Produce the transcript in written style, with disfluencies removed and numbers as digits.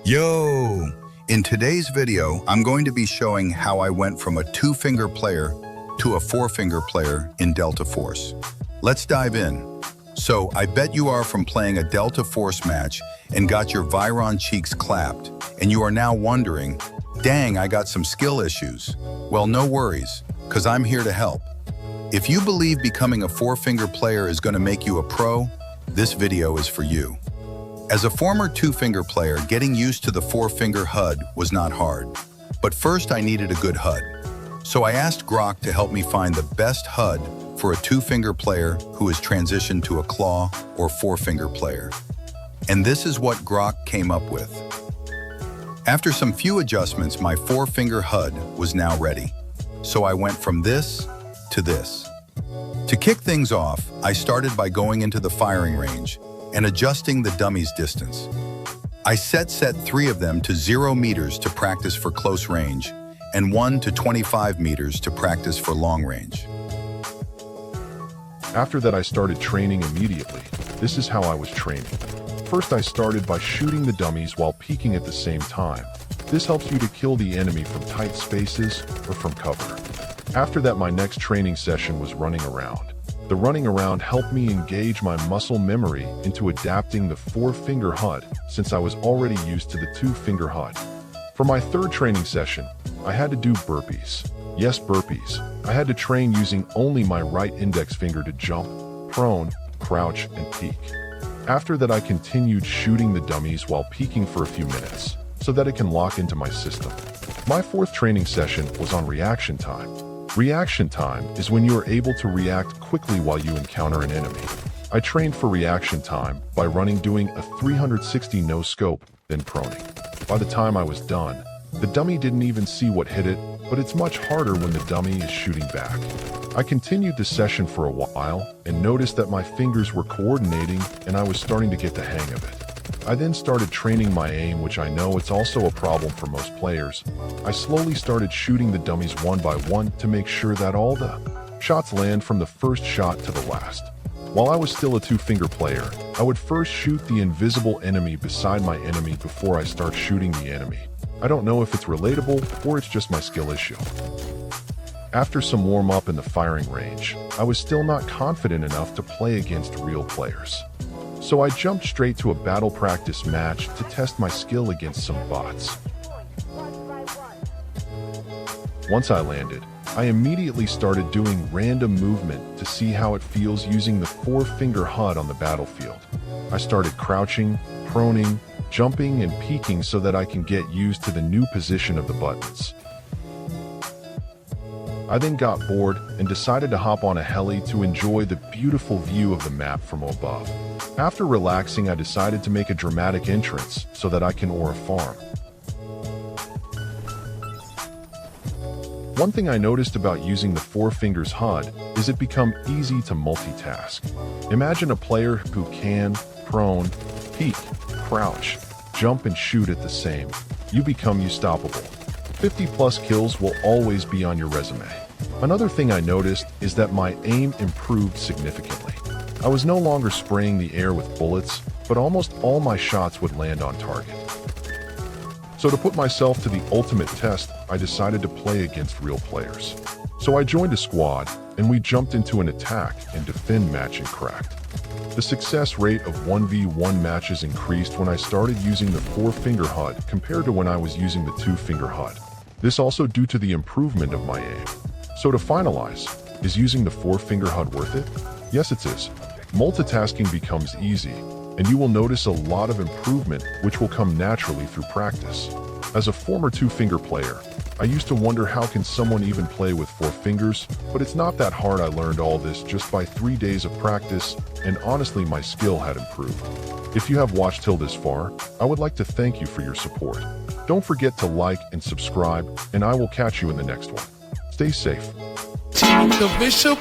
Yo! In today's video, I'm going to be showing how I went from a two-finger player to a four-finger player in Delta Force. Let's dive in. So, I bet you are from playing a Delta Force match and got your Viron cheeks clapped, and you are now wondering, dang, I got some skill issues. Well, no worries, because I'm here to help. If you believe becoming a four-finger player is going to make you a pro, this video is for you. As a former two-finger player, getting used to the four-finger HUD was not hard. But first I needed a good HUD. So I asked Grok to help me find the best HUD for a two-finger player who has transitioned to a claw or four-finger player. And this is what Grok came up with. After some few adjustments, my four-finger HUD was now ready. So I went from this to this. To kick things off, I started by going into the firing range and adjusting the dummy's distance. I set 3 of them to 0 meters to practice for close range and 1 to 25 meters to practice for long range. After that, I started training immediately. This is how I was training. First, I started by shooting the dummies while peeking at the same time. This helps you to kill the enemy from tight spaces or from cover. After that, my next training session was running around. The running around helped me engage my muscle memory into adapting the four-finger HUD since I was already used to the two-finger HUD. For my third training session, I had to do burpees. Yes, burpees. I had to train using only my right index finger to jump, prone, crouch, and peek. After that, I continued shooting the dummies while peeking for a few minutes so that it can lock into my system. My fourth training session was on reaction time. Reaction time is when you are able to react quickly while you encounter an enemy. I trained for reaction time by doing a 360 no-scope, then proning. By the time I was done, the dummy didn't even see what hit it, but it's much harder when the dummy is shooting back. I continued the session for a while and noticed that my fingers were coordinating and I was starting to get the hang of it. I then started training my aim, which I know it's also a problem for most players. I slowly started shooting the dummies one by one to make sure that all the shots land from the first shot to the last. While I was still a two-finger player, I would first shoot the invisible enemy beside my enemy before I start shooting the enemy. I don't know if it's relatable or it's just my skill issue. After some warm-up in the firing range, I was still not confident enough to play against real players. So I jumped straight to a battle practice match to test my skill against some bots. Once I landed, I immediately started doing random movement to see how it feels using the four-finger HUD on the battlefield. I started crouching, proning, jumping, and peeking so that I can get used to the new position of the buttons. I then got bored and decided to hop on a heli to enjoy the beautiful view of the map from above. After relaxing, I decided to make a dramatic entrance so that I can ore a farm. One thing I noticed about using the four fingers HUD is it becomes easy to multitask. Imagine a player who can prone, peek, crouch, jump, and shoot at the same. You become unstoppable. 50+ kills will always be on your resume. Another thing I noticed is that my aim improved significantly. I was no longer spraying the air with bullets, but almost all my shots would land on target. So to put myself to the ultimate test, I decided to play against real players. So I joined a squad, and we jumped into an attack and defend match and cracked. The success rate of 1v1 matches increased when I started using the four-finger HUD compared to when I was using the two-finger HUD. This also due to the improvement of my aim. So to finalize, is using the four-finger HUD worth it? Yes, it is. Multitasking becomes easy, and you will notice a lot of improvement which will come naturally through practice. As a former two-finger player, I used to wonder how can someone even play with four fingers, but it's not that hard. I learned all this just by 3 days of practice, and honestly my skill had improved. If you have watched till this far, I would like to thank you for your support. Don't forget to like and subscribe, and I will catch you in the next one. Stay safe. The bishop